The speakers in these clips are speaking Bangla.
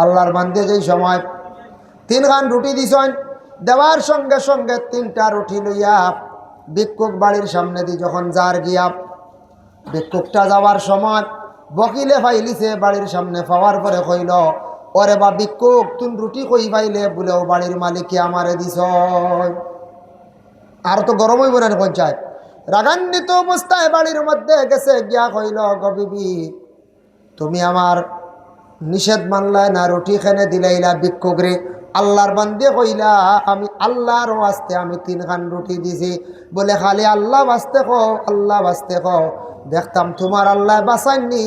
আল্লাহর বান্দে যেই সময় 3 খান রুটি দিছেন, দেওয়ার সঙ্গে সঙ্গে 3টা রুটি লইয়া ভিক্ষুক বাড়ির সামনে দিয়ে যখন যার গিয়া ভিক্ষুকটা যাওয়ার সময় বকিলে ফাইলিছে বাড়ির সামনে পাওয়ার পরে কইল, ওরে বা ভিক্ষুক তুমি রুটি কই পাইলে? বলেও বাড়ির মালিককে আমারে দিছ। আর তো গরম হইব না পঞ্চায়েত। রাগান্বিত অবস্থায় বাড়ির মধ্যে গেছে, গিয়া কইল, গো বিবি তুমি আমার নিষেধ মানলাই না, রুটি খেনে দিলাইলা ভিক্ষুক রে। আল্লাহর বান্দে কইলা, আমি আল্লাহর ওয়াস্তে আমি 3 খান রুটি দিছি। বলে খালি আল্লাহ বাস্তে কও, আল্লাহ বাস্তে কও, দেখতাম তোমার আল্লাহ বাঁচাইনি।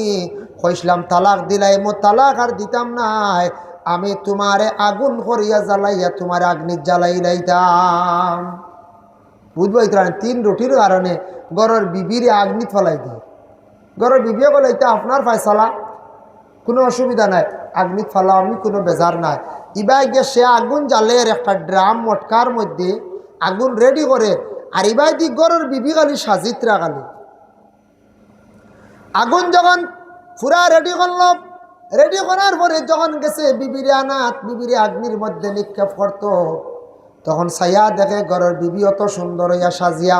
কইসলাম তালাক দিলাই, মো তালাক আর দিতাম নাই, আমি তোমারে আগুন করিয়া জ্বালাইয়া তোমার আগ্নিত জ্বালাই লাইতাম। বুঝবই তো 3 রুটির কারণে গরর বিবিরে আগ্নিত ফেলাই দিয়ে। গরর বিবিও বলে এটা আপনার ফয়সালা, কোনো অসুবিধা নাই, আগ্নিত ফালা আমি কোনো বেজার নাই। ইবাই গিয়ে সে আগুন জ্বালের একটা ড্রাম মটকার মধ্যে আগুন রেডি করে, আর ইবাই দি গরর বিবি গালি সাজিত্রা গালি আগুন যখন পুরা রেডি করল, রেডি করার পরে যখন গেছে বিবিরে আনাত, বিবিরে আগ্নির মধ্যে নিক্ষেপ করত, তখন ছায়া দেখে গরর বিবি অত সুন্দর হইয়া সাজিয়া,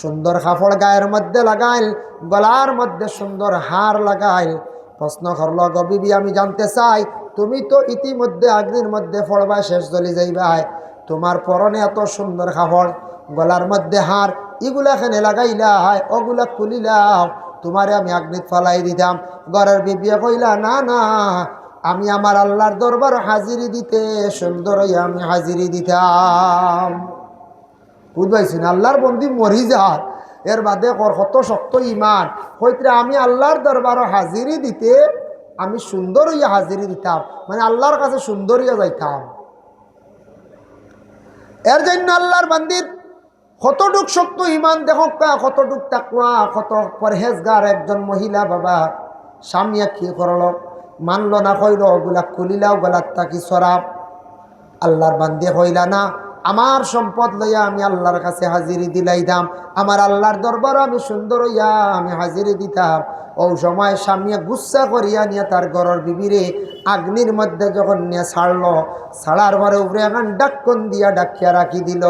সুন্দর কাপড় গায়ের মধ্যে লাগাইল, গলার মধ্যে সুন্দর হার লাগাইল। প্রশ্ন করল, গো বিবি আমি জানতে চাই, তুমি তো ইতিমধ্যে আগ্নির মধ্যে পড়বা, শেষ চলে যাইবাই, তোমার পরনে এত সুন্দর কাপড়, গলার মধ্যে হার, এগুলা এখানে লাগাইলা, ওগুলা খুলিলাও, তোমারে আমি আগ্নিত ফালাই দিতাম। ঘরের বিবি কইলা, না না, আমি আমার আল্লাহর দরবার হাজিরি দিতে সুন্দর হইয়া আমি হাজিরি দিতাম। বুঝবাইছি না? আল্লাহর বন্দি মরি যার, এর বাদে কত শক্ত ইমান, হইতে আমি আল্লাহর দরবার হাজিরি দিতে আমি সুন্দর হইয়া হাজিরি দিতাম, মানে আল্লাহর কাছে সুন্দর হইয়া যাইতাম। এর জন্য আল্লাহর বান্দির কতটুক শক্ত ইমান দেখো, কতটুক তাকওয়া, কত পরহেজগার একজন মহিলা। বাবা স্বামীয়া কি করল, মানল না, কইল ওগুলা খুলিলাও, গলার তাকি সরাব। আল্লাহর বান্দে কইলা, না, আমার সম্পদ লইয়া আমি আল্লাহর কাছে হাজিরি দিলাইতাম, আমার আল্লাহর দরবার আমি সুন্দর হইয়া আমি হাজিরি দিতাম। ও সময় স্বামীয়া গুচ্ছা করিয়া নিয়ে তার ঘরের বিবিরে আগ্নির মধ্যে যখন নিয়ে ছাড়লো, ছাড়ার পরে উপরে এখন ডাক্কন দিয়া ডাকিয়া রাখি দিল।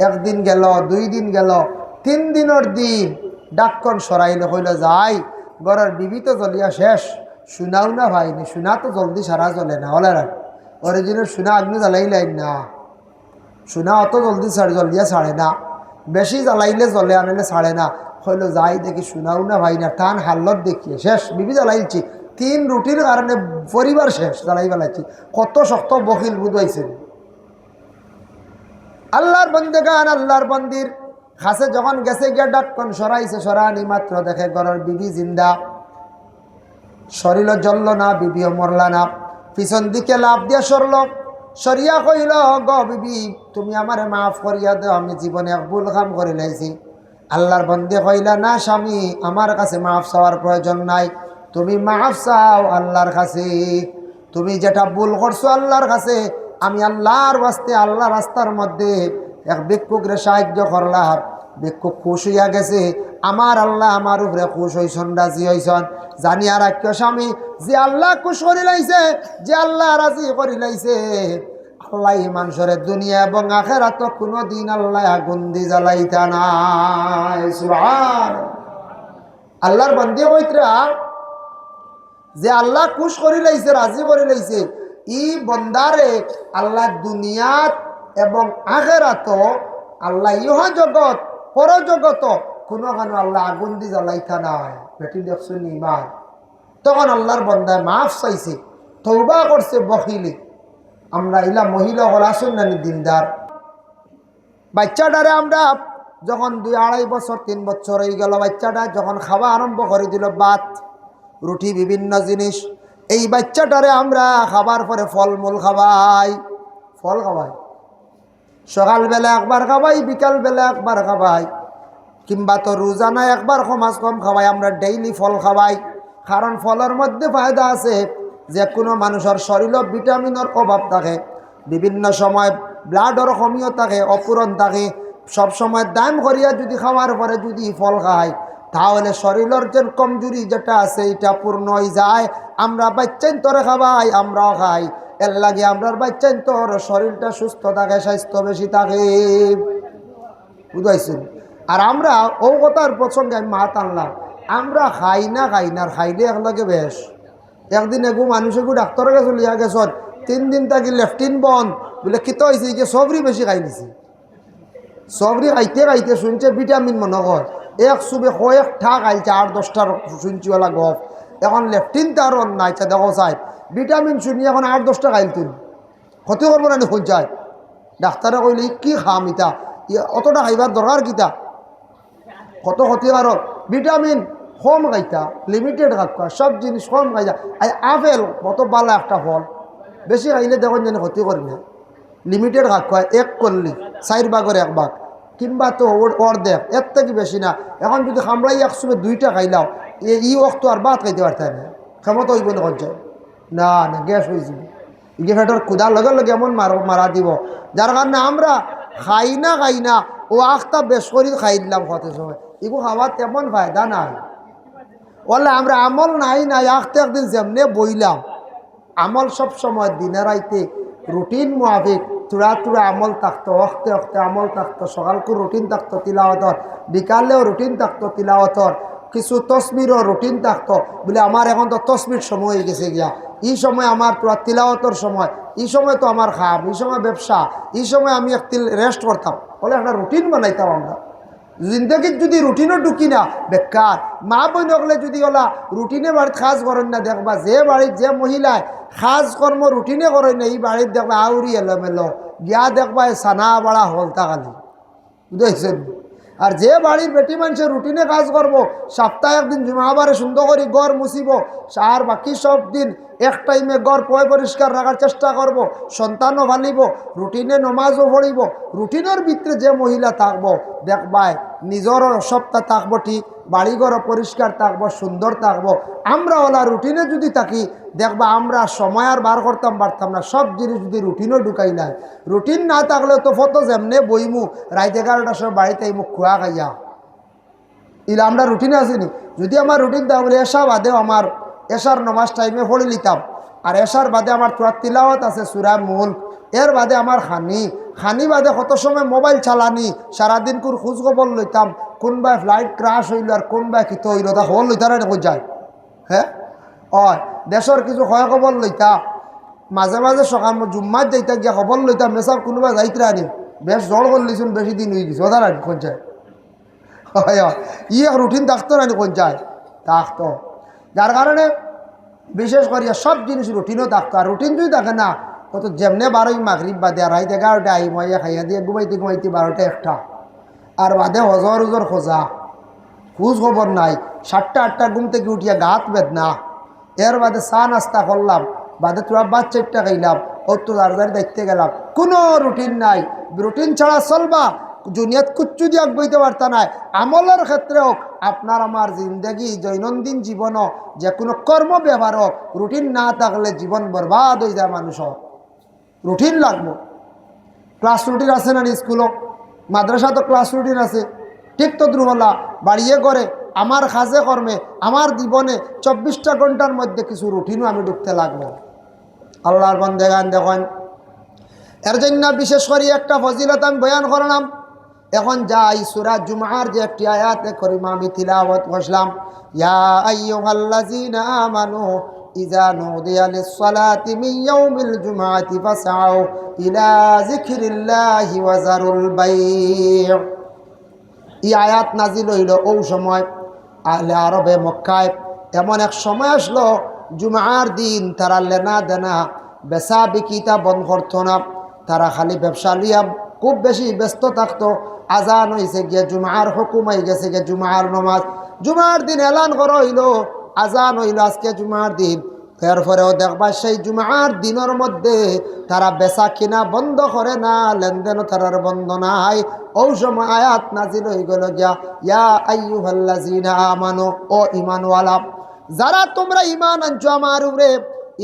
একদিন গেল, 2 দিন গেল, 3 দিনের দিন ডাক্কন সরাইলে, কইল যাই, ঘরের বিবি তো জ্বলিয়া শেষ, শুনাও না ভাইনি, শুনা তো জলদি সারা জ্বলে না, হলে না অরিজিনাল শুনা আগ্নি জ্বালাইলাই না, শুনা অত জলদি জলদিয়া ছাড়ে না, বেশি জ্বালাইলে জ্বলে, আনলে ছাড়ে না। হইলো যাই দেখি, শুনাও না ভাই না, টান হাল্লত দেখিয়ে শেষ, বিবি জ্বালাইছি, 3 রুটির কারণে পরিবার শেষ, জ্বালাই বেলাইছি। কত শক্ত বকিল বুঝাইছে। আল্লাহর বন্দেগান, আল্লাহর বন্দির কাছে যখন গেছে গিয়া ডাক্কন সরাইছে, সরানি মাত্র দেখে ঘরের বিবি জিন্দা, শরীর জ্বলল না, বিবিও মরলা না। পিছন দিকে লাভ দিয়া সরল, সরিয়া কইল, গো বিবি তুমি আমারে মাফ করিয়া দাও, আমি জীবনে এক ভুল কাম করে লাইছি। আল্লাহর বন্দে কইলা, না স্বামী, আমার কাছে মাফ চাওয়ার প্রয়োজন নাই, তুমি মাফ চাও আল্লাহর কাছে, তুমি যেটা ভুল করছো আল্লাহর কাছে, আমি আল্লাহর ওয়াস্তে আল্লাহ রাস্তার মধ্যে এক ভিক্ষুকরে সাহায্য করলাম, ভিক্ষুক খুশ হইয়া গেছে, আমার আল্লাহ আমার উপরে খুশ হইছন, রাজি হইছন। জানি আর এক স্বামী, যে আল্লাহ খুশ করি লাইছে, যে আল্লাহ রাজি করি লাইছে, আল্লাহ মানুষের দুনিয়া এবং আখিরাত কোনো দিন আল্লাহ আগুন দি জ্বালাইতা নাই। সুবহান আল্লাহর বান্দা কইতরা, যে আল্লাহ খুশ করি লাইছে, রাজি করি লাইছে, ই বন্দারে আল্লাহ দুনিয়াত এবং আখিরাত, আল্লাহ ইহা জগৎ পরজগত কোনো কারণে আল্লাহ আগুন দি জ্বালাইতা নাই। বেটি দেখছেন ইমান। তখন আল্লাহর বান্দায় মাফ চাইছে, তওবা করছে, বখিলি। আমরা ইলা মহিলা হল আসুন না দিনদার। বাচ্চাটারে আমরা যখন 2-2.5 বছর 3 বছর হয়ে গেল, বাচ্চাটা যখন খাওয়া আরম্ভ করে দিল, ভাত রুটি বিভিন্ন জিনিস, এই বাচ্চাটারে আমরা খাবার পরে ফলমূল খাওয়াই, ফল খাওয়াই, সকালবেলা একবার খাওয়াই, বিকালবেলা একবার খাওয়াই, কিংবা তো রোজানা একবার কমাস কম খাওয়াই। আমরা ডেইলি ফল খাওয়াই, কারণ ফলের মধ্যে ফায়দা আছে। যে কোনো মানুষের শরীরে ভিটামিনের অভাব থাকে, বিভিন্ন সময় ব্লাডের কমিও থাকে, অপূরণ থাকে, সব সময় দাম করিয়া যদি খাওয়ার পরে যদি ফল খায়, তাহলে শরীরের যে কমজোরি যেটা আছে এটা পূর্ণ হয়ে যায়। আমরা বাচ্চান তোরে খাবাই, আমরাও খাই, এর লাগে আমরার বাচ্চান তোর শরীরটা সুস্থ থাকে, স্বাস্থ্য বেশি থাকে, বুঝাইছেন? আর আমরা ও কথার প্রসঙ্গে আমি মাত আনলাম, আমরা খাই না আর খাইলে একলাগে বেশ। একদিন এগু মানুষ এগু ডাক্তারের কাছে লিয়া গেছন, 3 দিন থাকি লেফটিন বন্ধ, বলে কিতো হয়েছে যে সবরি বেশি খাই দিছি। সবরি খাইতে শুনছে ভিটামিন মনে হয় এক সুবে কয়েক ঠা খাইছে, 8-10টার শুনছিওয়ালা গপ। এখন লেফটিন তার নাইছে দেখো সাহেব, ভিটামিন শুনি এখন 8-10টা খাইলতেন, ক্ষতি করবো না খুঁজ যায়। ডাক্তারে কইলে কি খাম ইতা, অতটা খাইবার দরকার কিতা, কত ক্ষতিকারক। ভিটামিন কম খাইতা, লিমিটেড খাওয়া, সব জিনিস কম খাইতা। আপেল কত বালা একটা ফল, বেশি খাইলে দেখুন যেন ক্ষতি করবে। লিমিটেড খাওয়া, 1 করলি 4 ভাগের 1 ভাগ, কিংবা তো অর্ধেক, এর থেকে বেশি না। এখন যদি খামড়াই 102টা খাইলাও, এই অক্ত আর ভাত খাইতে পারতাম না, ক্ষমতা হইব না কঞ্চায়, না গ্যাস হয়ে যাবে। ইগে ফেটার ক্ষুদার লগে লগে এমন মারা দিব। যার কারণে আমরা খাই না ও আখটা বেশ করে খাই দিলাম কত সময়, এগু খাওয়ার তেমন ফায়দা নাই। বললে আমরা আমল নাই আখতে একদিন যেমনে বইলাম, আমল সব সময় দিনে রাইতে রুটিন মোয়াফিক তুরা আমল থাকতো, অক্তে আমল থাকতো। সকালকে রুটিন থাকতো তিলাওয়াতর, বিকালেও রুটিন থাকতো তিলাওয়াতর, কিছু তসবিরও রুটিন থাকতো। বলে আমার এখন তো তসবির সময় হয়ে গেছে গিয়া, এই সময় আমার পুরা তিলাওয়াতর সময়, এই সময় তো আমার খাম, এই সময় ব্যবসা, এই সময় আমি একটি রেস্ট করতাম। বলে একটা রুটিন বানাইতাম আমরা। জিন্দগির যদি রুটিনও ঢুকি না বেকার। মা বোন হলে যদি ওলা রুটিনে বাড়িতে কাজ করেন না, দেখবা যে বাড়ির যে মহিলায় কাজ কর্ম রুটিনে করেন না, এই বাড়ির দেখবা আউরি এলোমেলো গিয়া দেখবা সানা বাড়া হলতা খালি, বুঝেছেন? আর যে বাড়ির বেটি মানুষের রুটিনে কাজ করব, সপ্তাহে একদিন জুমাবারে সুন্দর করে গড় মুছিব, আর বাকি সব দিন এক টাইমে গড় পরিষ্কার রাখার চেষ্টা করব, সন্তানও ভালিব, রুটিনে নমাজও পড়িব। রুটিনের ভিতরে যে মহিলা থাকবো দেখবাই নিজেরও সপ্তাহ থাকবো ঠিক, বাড়িঘরও পরিষ্কার থাকবো, সুন্দর থাকবো। আমরা ওলা রুটিনে যদি থাকি দেখবা আমরা সময় আর বার করতাম পারতাম না। সব জিনিস যদি রুটিনও ঢুকাই নাই, রুটিন না থাকলেও তো ফটো যেমনে বইমু রাত 11টার সময় বাড়িতে মুখ খোয়া খাইয়া, ইলা আমরা রুটিনে আসিনি। যদি আমার রুটিন তাহলে এসা বাদেও আমার এশার নমাজ টাইমে পড়ে নিতাম, আর এশার বাদে আমার তোরা তিলাওয়াত আছে সূরা মুলক, এর বাদে আমার খানি বাদে কত সময় মোবাইল চালানি, সারাদিন কোন খোঁজ খবর লইতাম, কোনবাই ফ্লাইট ক্রাশ হইল আর কোনবাই কিত হইল, তা খবর লইতারা দেখো যায়। হ্যাঁ দেশের কিছু ক্ষয় খবর লইতাম, মাঝে সকাল জুম্মাত যাইতা গিয়া খবর লইতাম, মেসাব কোনোবা যাইতরা আনি বেশ জড় করলিছুন, বেশি দিন হয়ে গেছে ওদার আনি কোন যায়। এক রুটিন থাকতো না কোন যায়, থাকতো। যার কারণে বিশেষ করিয়া সব জিনিস রুটিনও থাকতো। আর রুটিন যদি থাকে না, কত যেমনে 12 মাগরিব বাদে আর রাত 11টা আই মাইয়া খাইয়া দিয়ে ঘুমাইতে 12টা 1টা, আর বাদে হজর খোঁজা, খোঁজ খবর নাই। 7টা 8টা ঘুম থেকে উঠিয়া গাত বেদনা, এর বাদে চা নাস্তা করলাম, বাদে তোরা 4টা খাইলাম, ও তো দাঁড়াদারি দেখতে গেলাম, কোনো রুটিন নাই। রুটিন ছাড়া চলবা দুনিয়াত কুচ্ছু দিয়ে বইতে পারতা নাই। আমলের ক্ষেত্রেও আপনার আমার জিন্দগি দৈনন্দিন জীবনও যে কোনো কর্ম ব্যবহারও রুটিন না থাকলে জীবন বরবাদ হয়ে যায় মানুষের। রুটিন লাগবো। ক্লাস রুটিন আছে না স্কুলও, মাদ্রাসা তো ক্লাস রুটিন আছে, ঠিক তো দ্রুহলা বাড়িয়ে করে আমার কাজে কর্মে আমার জীবনে 24টা ঘন্টার মধ্যে কিছু রুটিনও আমি ঢুকতে লাগবো। আল্লাহর বান্দাগান দেখেন, এর জন্য বিশেষ করে একটা ফজিলত আমি বয়ান করলাম। এখন যাই সূরা জুমার যে একটি আয়াত করিমা আমি তিলাওয়াত করলাম, ইয়া আইয়ুহাল্লাযীনা আমানু ইযা নুদিয়া লিস-সালাতি মিন ইয়াউমিল জুমআতি ফাসআউ ইলা যিকরিল্লাহি ওয়া যারুল বাই'। এই আয়াত নাজিল হইল ওই সময় আহলে আরবে মক্কায়। এমন এক সময় আসলো জুমার দিন তারা লেনা দেনা বেচা বিকিতা বন্ধ করতো না, তারা খালি ব্যবসা লিয়া খুব বেশি ব্যস্ত থাকতো। আজান হয়েছে গিয়ে জুমার হুকুম হয়ে গেছে গিয়ে জুমার নমাজ, জুমার দিন এলান করা হইল, আজান হইল আজকে জুমার দিন। এরপরেও দেখবা সেই জুমার দিনের মধ্যে তারা বেচা কিনা বন্ধ করে না, লেনদেনও তারার বন্ধ নাই। ওই সময় আয়াত নাজিল হয়ে গেল গিয়া, ইয়া আইয়ুহাল্লাযীনা আমানু, ও ঈমানওয়ালা যারা তোমরা ঈমান আনছো আমার উপরে,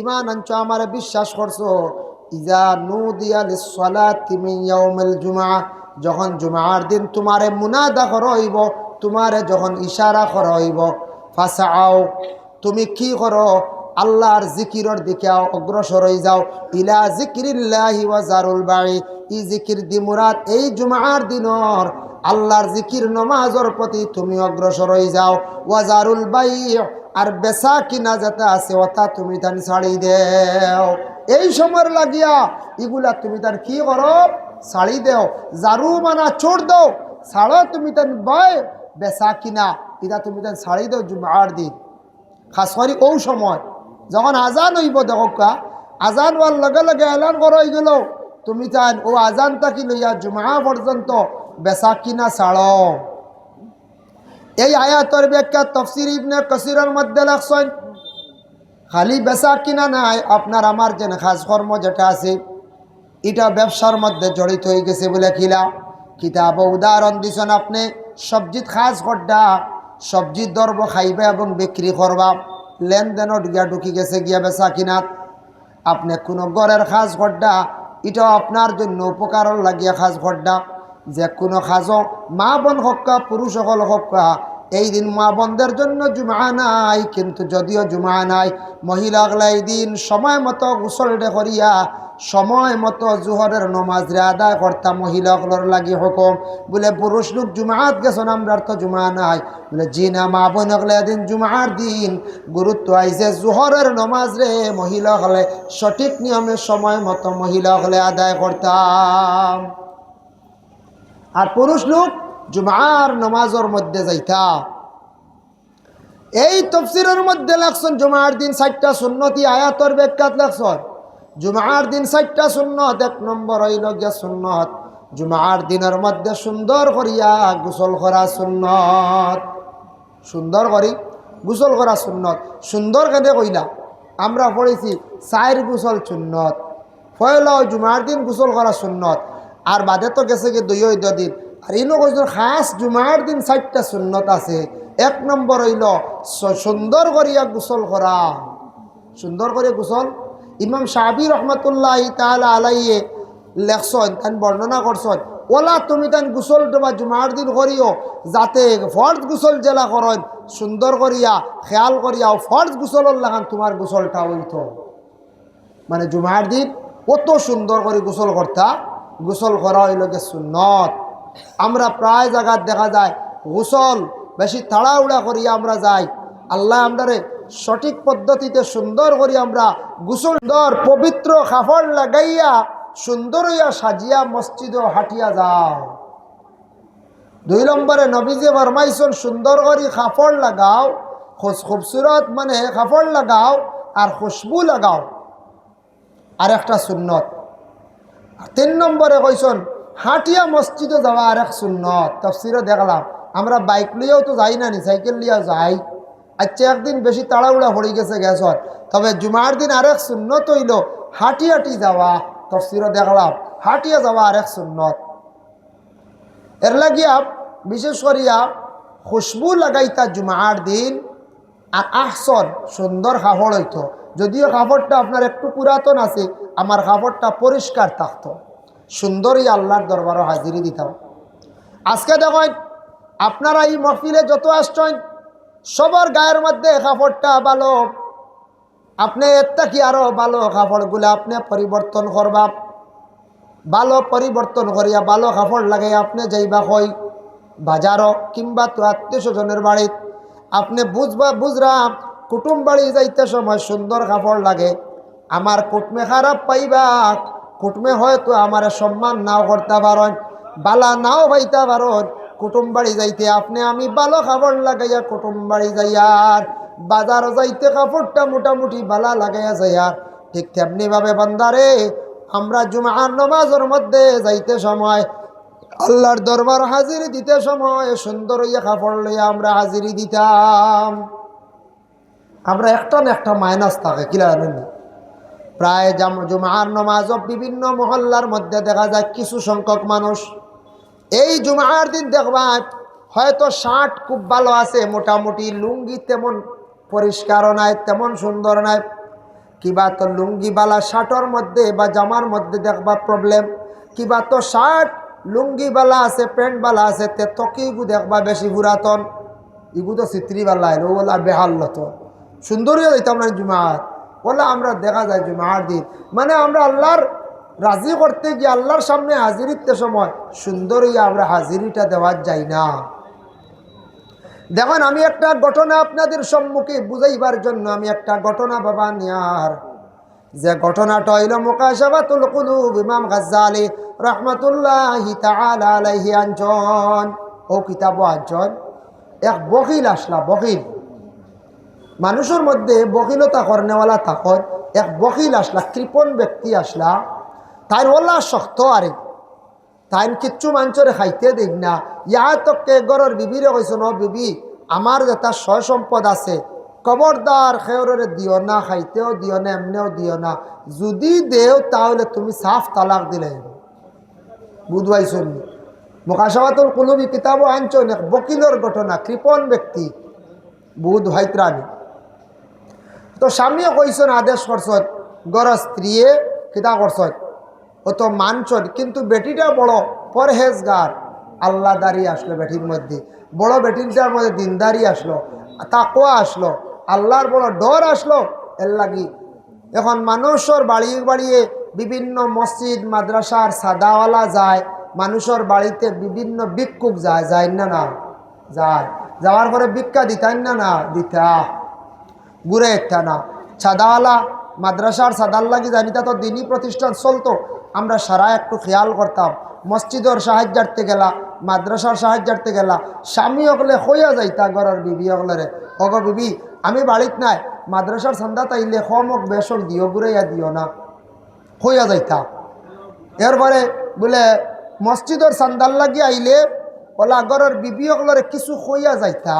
ঈমান আনছো আমারে বিশ্বাস করছো, ইযা নুদিয়া লিস-সালাতি মিন ইয়াউমিল জুমআ, যখন জুমার দিন তোমারে মুনাদা করা হইব, তোমারে যখন ইশারা করা হইব ফাসাও, তুমি কি করো? আল্লাহর জিকিরের দিকে অগ্রসর হয়ে যাও। ইলা জিকিরিল্লাহি ওয়া জারুল বাই, ই জিকির দি মুরাদ এই জুমার দিনর আল্লাহর জিকির নমাজের প্রতি তুমি অগ্রসর হয়ে যাও। ওয়া জারুল বাই, আর বেচা কিনা যেটা আছে ওটা তুমি তান ছাড়ি দেও। এই সময় লাগিয়া এগুলা তুমি তার কি করো? ছাড়ি দেও। জারু মানা চোর দাও, ছাড়ো তুমি তান বয় বেচা কিনা এটা তুমি তান ছাড়ি দেও জুমার দিন। খাস করি ও সময় যখন আজান হইব, দেখা আজান হওয়ার লগে লগে এলান করো এগুলো তুমি চান ও আজান তাকি লইয়া জুমা পর্যন্ত বেচা কিনা ছাড়ো। এই আয়াতের ব্যাখ্যা তাফসীর ইবনে কাসিরের মধ্যে লেখছেন, খালি বেচা কিনা নাই, আপনার আমার যে খাস কর্ম যেটা আছে এটা ব্যবসার মধ্যে জড়িত হয়ে গেছে বলে খিলা কিতাব উদাহরণ দিছেন। আপনি সবজিত খাস গড্ডা সবজির দরব খাইবে এবং বিক্রি করবা, লেনদেনও গিয়া ঢুকি গেছে গিয়া বেচা কিনাত। আপনি কোনো গড়ের খাস গড্ডা এটাও আপনার জন্য উপকারণ লাগিয়া খাস গড্ডা। যে কোনো খাজও মা বোন হক্কা পুরুষ সকল হক্কা, এই দিন মা বোনদের জন্য জুমা নাই, কিন্তু যদিও জুমা নাই মহিলাগুলা এই দিন সময় মতো গোসলটা করিয়া সময় মতো জোহরের নমাজরে আদায় করতাম। মহিলাগুলোর লাগি হুকুম বলে পুরুষ লোক জুমাত গেছেন আমরা তো জুমা নাই, বলে জি না মা বোন হলে এদিন জুমার দিন গুরুত্ব আইছে জোহরের নমাজরে মহিলা হলে সঠিক নিয়মে সময় মতো মহিলা হলে আদায় করতাম। আর পুরুষ লোক জুমার নমাজের মধ্যে যাইতা। এই তাফসীরের মধ্যে লেখছেন জুমার দিন 60টা সুন্নতি আয়াতের ব্যাখ্যাত লেখছেন জুমার দিন 60টা সুন্নত। 1 নম্বর হইল গিয়া সুন্নত জুমার দিনের মধ্যে সুন্দর করিয়া গোসল করা সুন্নত। সুন্দর করি গোসল করা সুন্নত। সুন্দর কেন কইলা? আমরা পড়েছি 4 গোসল সুন্নত, পয়লা জুমার দিন গোসল করা সুন্নত, আর বাদে তো গেছে কি 2 দিন। আর এই লোক খাস জুমার দিন 60টা সুন্নত আছে। 1 নম্বর হইল সুন্দর করিয়া গোসল করা। সুন্দর করে গোসল ইমাম শাফি রহমতুল্লাহ তাআলা আলাইহি লেখছেন, তান বর্ণনা করছেন, ওলা তুমি তান গোসল বা জুমার দিন করিও যাতে ফরজ গোসল জেলা করেন সুন্দর করিয়া খেয়াল করিয়া ফরজ গোসলের লাগান তোমার গোসলটা হইতো। মানে জুমার দিন কত সুন্দর করে গোসল করতা, গোসল করা হইল গে সুন্নত। আমরা প্রায় জায়গায় দেখা যায় গোসল বেশি তাড়াহুড়া করিয়া আমরা যাই। আল্লাহ আমরারে সঠিক পদ্ধতিতে সুন্দর করি আমরা গোসল দর পবিত্র কাপড় লাগাইয়া সুন্দর হইয়া সাজিয়া মসজিদে হাঁটিয়া যাও। 2 নম্বরে নবীজি ফরমাইছেন সুন্দর করে কাপড় লাগাও, খুবসুরত মানে কাপড় লাগাও আর খুশবু লাগাও, আর একটা সুন্নত। 3 নম্বরে কইছেন হাঁটিয়া মসজিদে যাওয়া আর এক সুন্নত। তাফসীরে দেখলাম আমরা বাইক লিয়েও তো যাই না, নি সাইকেল লিয়া যাই। আচ্ছা একদিন বেশি তাড়াহুড়া পড়ে গেছে গ্যাসর, তবে জুমার দিন আরেক সুন্নত হইল হাঁটি হাঁটি যাওয়া। তাফসীরে দেখলাম হাঁটিয়া যাওয়া আরেক সুন্নত। এর লাগিয়া বিশেষ করিয়া খুশবু লাগাইতা জুমার দিন, আর আহসন সুন্দর কাপড় হইতো। যদিও কাপড়টা আপনার একটু পুরাতন আছে, আমার কাপড়টা পরিষ্কার থাকতো, সুন্দরই আল্লাহর দরবারও হাজিরি দিতাম। আজকে দেখেন আপনারা এই মহফিলে যত আসছেন সবার গায়ের মধ্যে কাপড়টা ভালো, আপনি এর থেকে আরো ভালো কাপড়গুলো আপনি পরিবর্তন করবা। ভালো পরিবর্তন করিয়া ভালো কাপড় লাগাই আপনি যাইবা হয় বাজারও কিংবা তো আত্মীয় স্বজনের বাড়িত। আপনি বুঝরাম কুটুম বাড়ি যাইতে সময় সুন্দর কাপড় লাগে। আমার কুটমে খারাপ পাইবা, কুটমে হয়তো আমার সম্মান নাও করতে পারেন, বালা নাও পাইতে পারেন। কুটুম বাড়ি যাইতে আপনি আমি ভালো কাপড় লাগাইয়া কুটুম বাড়ি যাইয়ার, বাজার যাইতে কাপড়টা মোটামুটি বালা লাগাইয়া যাইয়ার। ঠিক তেমনি ভাবে বান্দারে আমরা জুমার নামাজের মধ্যে যাইতে সময় আল্লাহর দরবার হাজিরি দিতে সময় সুন্দর হইয়া কাপড় লইয়া আমরা হাজিরি দিতাম। আমরা একটা না একটা মাইনাস থাকে কি জানেন? প্রায় জুমার নামাজ বিভিন্ন মহল্লার মধ্যে দেখা যায় কিছু সংখ্যক মানুষ এই জুমার দিন দেখবা হয়তো শার্ট খুব ভালো আছে, মোটামুটি লুঙ্গি তেমন পরিষ্কারও নাই, তেমন সুন্দর নাই, কিবা তো লুঙ্গি বালা শার্টের মধ্যে বা জামার মধ্যে দেখবা প্রবলেম, কিবা তো শার্ট লুঙ্গি বালা আছে, প্যান্ট বালা আছে, তে তকি ইগু দেখবা বেশি পুরাতন, ইগু তো চিত্রি বালা এলো বলা বেহাল লত সুন্দরীয় দিতাম না জুমার বলে আমরা দেখা যায় জুমার দিন মানে আমরা আল্লাহর রাজি করতে গিয়ে আল্লাহর সামনে হাজিরিতে সময় সুন্দর হইয়া আমরা হাজিরিটা দেওয়া যাই না। দেখুন আমি একটা ঘটনা আপনাদের সম্মুখে বুঝাইবার জন্য আমি একটা ঘটনা বাবা নিয়ার, যে ঘটনাটা হইল মুকাশাফাতুল কুলুব ইমাম গাজ্জালি রাহমাতুল্লাহি তাআলা আলাইহি আনজন ও কিতাব আনজন এক বকিল আসলা, বকিল মানুষের মধ্যে বকিলতা করনেওয়ালা তাকত এক বকিল আসলা, কৃপণ ব্যক্তি আসলা, তাই ওলা শক্ত আরে তাই কিচ্ছু মানুষের খাইতে দেখ না, ইয়া তককে গরর বিবিরে কইস ন বিবি আমার যেটা সয় সম্পদ আছে খবরদার খেয়রে দিও না, খাইতেও দিও না, এমনিও দিও না, যদি দেও তাহলে তুমি সাফ তালাক দিলে। বুধবাইছুন মুকাশাফাতুল কুলুব কিতাব আনছেন এক বকিলের ঘটনা, কৃপণ ব্যক্তি বুধ ভাইত্রানি। তো স্বামীও কইছেন আদেশ করছেন গর স্ত্রীয়ে কিতা করছেন ও তো মানছেন, কিন্তু বেটিটা বড় পরহেজগার আল্লাহ দাঁড়িয়ে আসলো, বেটির মধ্যে বড় বেটিটার মধ্যে দিনদারি আসলো, তাকওয়া আসলো, আল্লাহর বড় ডর আসলো। এর লাগি এখন মানুষের বাড়িয়ে বাড়িয়ে বিভিন্ন মসজিদ মাদ্রাসার সাদাওয়ালা যায়, মানুষের বাড়িতে বিভিন্ন ভিক্ষুক যায়, যায় না না যায়, যাওয়ার পরে ভিক্ষা দিতেন না না দিতা ঘুরে একটা না, সাদাওয়ালা মাদ্রাসার সাদার লাগি জানিতা তো দিনই প্রতিষ্ঠান চলতো, আমরা সারা একটু খেয়াল করতাম, মসজিদের সাহায্যার্থে গেলা, মাদ্রাসার সাহায্যার্থে গেলা, স্বামী অকলে হইয়া যাইতা ঘরের বিবি অকলরে অগ বিবি আমি বাড়িত নাই, মাদ্রাসার সন্ধ্যা তাইলে হমক বেশক দিও ঘুরাইয়া দিও না, হইয়া যাইতা। এরপরে বলে মসজিদের সান্দার লাগি আইলে ওলা ঘরের বিবি অকলরে কিছু হইয়া যাইতা,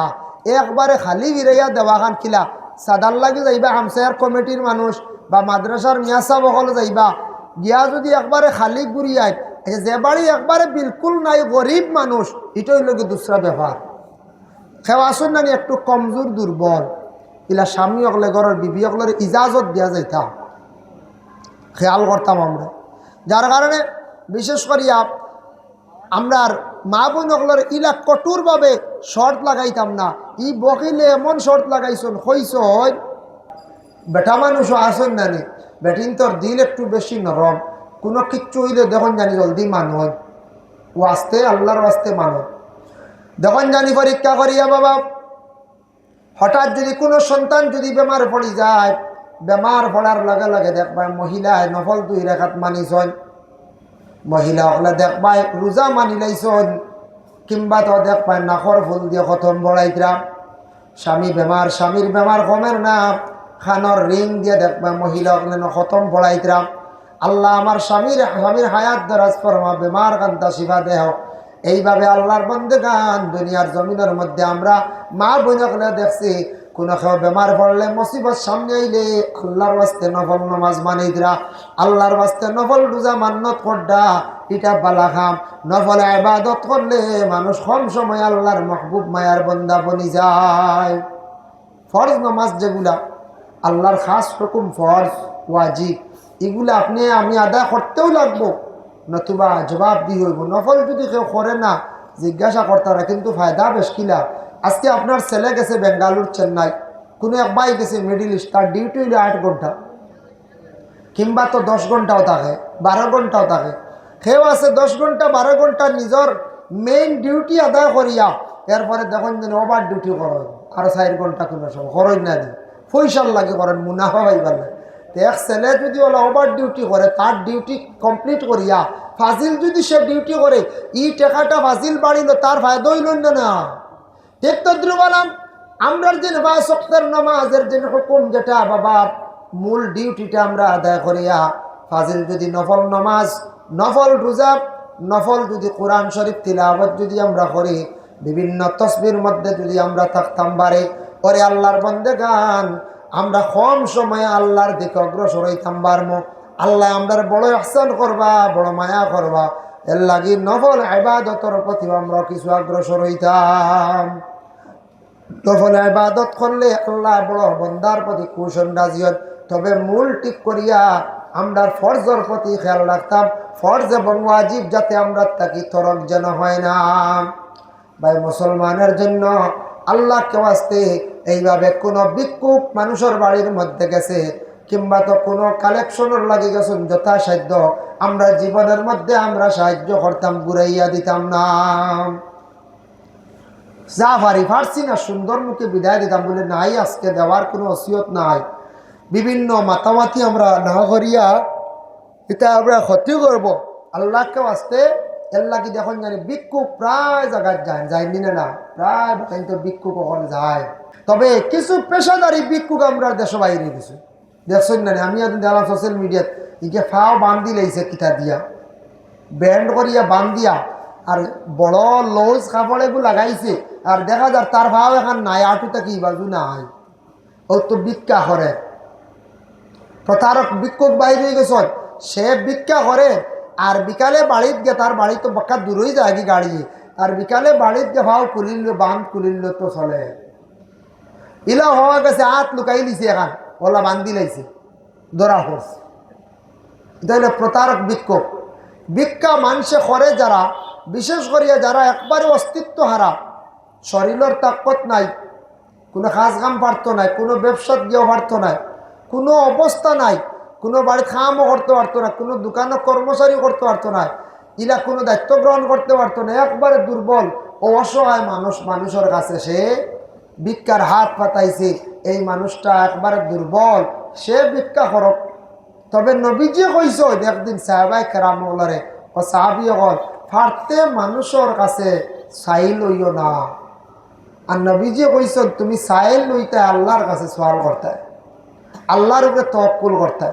একবারে খালি বিরাইয়া দেওয়া খান কিলা সাদার লাগি যাইবা হামসায়ার কমিটির মানুষ বা মাদ্রাসার মিয়াসা বকল যাইবা, গিয়া যদি একবারে খালি ঘুরিয়ায় যে বাড়ি একবারে বিলকুল নাই গরিব মানুষ, এটাই লোক দুসরা ব্যাপার খেওয়াশুন নানি একটু কমজোর দুর্বল, ইলা স্বামী অকলে ঘরের বিবি অকলের ইজাজত দেওয়া যাইতাম, খেয়াল করতাম আমরা। যার কারণে বিশেষ করিয়া আমরা মা বোন অকলের ইলা কঠোরভাবে শর্ত লাগাইতাম না, ই বকিলে এমন শর্ত লাগাইছন হইস বেটা মানুষও আসেন নানি বেটিন তোর দিল একটু বেশি নরম, কোনো কিচ্ছু হইলে দেখুন জানি জলদি মানুষ ও আসতে আল্লাহর আসতে মানুষ দেখুন জানি পরীক্ষা করিয়া বাবা হঠাৎ যদি কোনো সন্তান যদি বেমার পড়ি যায়, বেমার পড়ার লগে লগে দেখবাই মহিলায় নফল 2 রাকাত মানিছন, মহিলা হলে দেখবাই রোজা মানি লাইছন, কিংবা তো দেখবাই নাকর ফুল দিয়ে খতম বড়াইতরা, স্বামী বেমার স্বামীর বেমার কমের না খানর রিং দিয়ে দেখবা মহিলা হলে খতম বড়াইতরা, আল্লাহ আমার স্বামীর হায়াত দরাজ ফরমা, বেমার কান্তা শিফা দেহ। এইভাবে আল্লাহর বন্দেগান দুনিয়ার জমিনের মধ্যে আমরা মা বোনকলে দেখছি কোনো কেউ বেমার পড়লে মুসিবত সামনে আইলে আল্লাহর বাস্তে নফল নামাজ মানিদরা, আল্লাহর বাস্তে নফল রোজা মান্নত করডা, এটা বালা খাম, নফল ইবাদত করলে মানুষ কম সময় আল্লাহর মাহবুব মায়ার বন্দা বনি যায়। ফরজ নামাজ যেগুলা আল্লাহর খাস হুকুম ফরজ ওয়াজিব, এগুলো আপনি আমি আদা করতেও লাগবো, নতুবা জবাব দিয়ে হইব। নফল যদি কেউ করে না জিজ্ঞাসা করতারা, কিন্তু ফায়দা বেশ কিলা। আজকে আপনার ছেলে গেছে বেঙ্গালুর চেন্নাই, কোনো এক ভাই গেছে মিডিল ইস্ট, তার ডিউটি হইলে 8 ঘন্টা কিংবা তো 10 ঘন্টাও থাকে, 12 ঘন্টাও থাকে, কেউ আছে 10 ঘন্টা 12 ঘন্টা নিজের মেইন ডিউটি আদায় করিয়া এরপরে দেখুন যেন ওভার ডিউটি করেন আরো 4 ঘন্টা কোনো সময় করেন না, পয়সার লাগে করেন, মুনাফা পাইবার লাগে। এক ছেলে যদি ওলা ওভার ডিউটি করে, তার ডিউটি কমপ্লিট করিয়া ফাজিল যদি সে ডিউটি করে, ই টাকাটা ফাজিল বাড়িল, তার ফায়দা হইল না। ঠিক তদ্রুবালাম আমরা যে শক্তের নামাজের যে হুকুম যেটা বাবা মূল ডিউটিটা আমরা আদায় করিয়া ফাজিল যদি নফল নামাজ, নফল রোজা, নফল যদি কোরআন শরীফ তিলাওয়াত যদি আমরা করি, বিভিন্ন তসবির মধ্যে যদি আমরা থাকতাম বারে পরে আল্লাহর বন্দেগান আমরা কম সময়ে আল্লাহর দিকে অগ্রসর হইতাম পারবো। আল্লাহ আমরা বড় ইহসান করবা, বড় মায়া করবা, এর লাগি নফল ইবাদতের প্রতি আমরা কিছু অগ্রসর হইতাম। নফল ইবাদত করলে আল্লাহ বড় বন্দার প্রতি খুশন রাজি হন, তবে মূল ঠিক করিয়া আমরা ফরজের প্রতি খেয়াল রাখতাম, ফরজ এবং ওয়াজিব যাতে আমরা তাকে তরক যেন হয় না। ভাই মুসলমানের জন্য আল্লাহকে ওয়াস্তে এইভাবে কোনো ভিক্ষুক মানুষের বাড়ির মধ্যে গেছে কিংবা তো কোনো কালেকশনের লাগে গেছেন, যথাসাধ্য আমরা জীবনের মধ্যে আমরা সাহায্য করতাম, ঘুরাইয়া দিতাম না। যা পারছি না সুন্দর মুখে বিদায় দিতাম, বলে নাই আজকে দেওয়ার কোনো ওসিয়ত নাই। বিভিন্ন মাতামাতি আমরা না করিয়া এটা আমরা ক্ষতি করব। আল্লাহকে আসতে আল্লাহ কি দেখুন জানি ভিক্ষুক প্রায় জায়গায় যায়, যায়নি না প্রায় কিন্তু ভিক্ষুক কখন যায়। তবে কিছু পেশাদারি ভিক্ষুক আমরা দেশ বাইরে কিছু দেখছেন না, আমি এখন দেখলাম সোশ্যাল মিডিয়াত ইকে ফাও বান্ধি লাইছে কিতা দিয়া, ব্যান্ড করিয়া বান্ধিয়া আর বড় লউজ কাপড় এগুলো লাগাইছে, আর দেখা যায় তার ভাও এখন নাই, আটুটা কি বাজু নাই, ও তো ভিক্ষা করে। প্রতারক ভিক্ষুক বাইরে হয়ে গেছ, সে ভিক্ষা করে আর বিকালে বাড়িত গে, তার বাড়ি তো বাক্কা দূরই যায় কি গাড়ি, আর বিকালে বাড়িত গে ভাও খুলিল বাঁধ খুলিল তো চলে। ইলা হওয়া গেছে হাত লুকাই লিছে, এখন ওলা বান্ধি লাইছে, ধরা পড়ছে। এটা হলো প্রতারক ভিক্ষুক। ভিক্ষা মানুষে করে যারা, বিশেষ করিয়া যারা একবারে অস্তিত্ব হারা, শরীরের তাকত নাই, কোনো কাজ কাম পারতো নাই, কোনো ব্যবসাত গিয়েও পারতো নাই, কোনো অবস্থা নাই, কোনো বাড়ি খামও করতে পারতো না, কোনো দোকানে কর্মচারীও করতে পারতো না, ইলা কোনো দায়িত্ব গ্রহণ করতে পারতো না, একবারে দুর্বল ও অসহায় মানুষ, মানুষের কাছে সে ভিক্ষার হাত পাতাইছে। এই মানুষটা একবারে দুর্বল, সে ভিক্ষা করক। তবে নবীজি কইস একদিন সাহাবায়ে কেরাম বলারে ও সাহাবী হল ফারতে মানুষের কাছে চাই লইও না। আর নবীজি কইস তুমি চাইল লইতে আল্লাহর কাছে সওয়াল করতে, আল্লাহর উপরে তওয়াক্কুল করতে।